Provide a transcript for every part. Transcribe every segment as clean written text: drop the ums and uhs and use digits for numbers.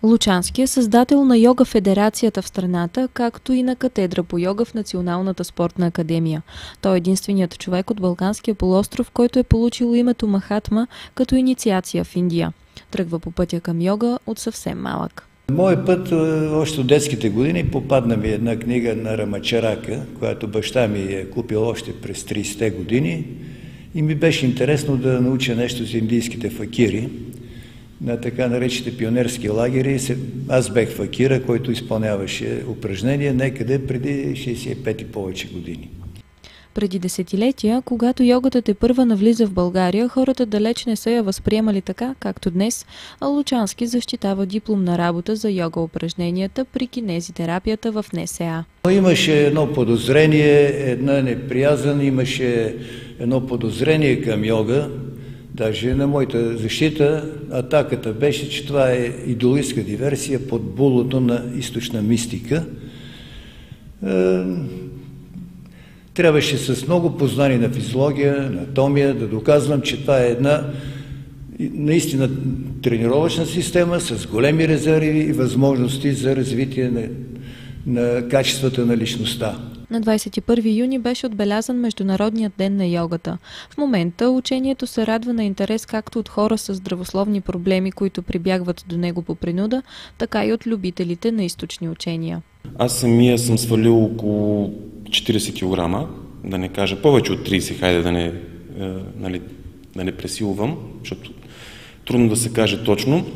Лучански е създател на Йога Федерацията в страната, както и на катедра по йога в Националната спортна академия. Той е единственият човек от Балканския полуостров, който е получил името Махатма като инициация в Индия. Тръгва по пътя към йога от съвсем малък. Моят път още от детските години попадна ми една книга на Рамачарака, която баща ми е купил още през 30-те години и ми беше интересно да науча нещо за индийските факири. На така наречените пионерски лагери. Аз бех факира, който изпълняваше упражнения некъде преди 65 и повече години. Преди десетилетия, когато йогата тепърва навлиза в България, хората далеч не са я възприемали така, както днес, а Лучански защитава дипломна работа за йога упражненията при кинезитерапията в НСА. Имаше едно подозрение, една неприязан, имаше едно подозрение към йога. Даже на моята защита атаката беше, че това е идолистка диверсия под булото на източна мистика. Трябваше с много познание на физиология, анатомия да доказвам, че това е една наистина тренировъчна система с големи резерви и възможности за развитие на качествата на личността. На 21 юни беше отбелязан Международният ден на йогата. В момента учението се радва на интерес както от хора с здравословни проблеми, които прибягват до него по принуда, така и от любителите на източни учения. Аз самия съм свалил около 40 кг, да не кажа повече от 30, хайде да не пресилвам, защото трудно да се каже точно,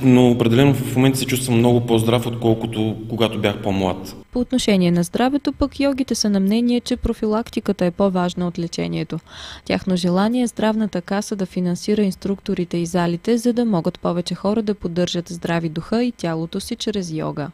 но определено в момента се чувствам много по-здрав, отколкото когато бях по-млад. По отношение на здравето, пък йогите са на мнение, че профилактиката е по-важна от лечението. Тяхно желание е здравната каса да финансира инструкторите и залите, за да могат повече хора да поддържат здрави духа и тялото си чрез йога.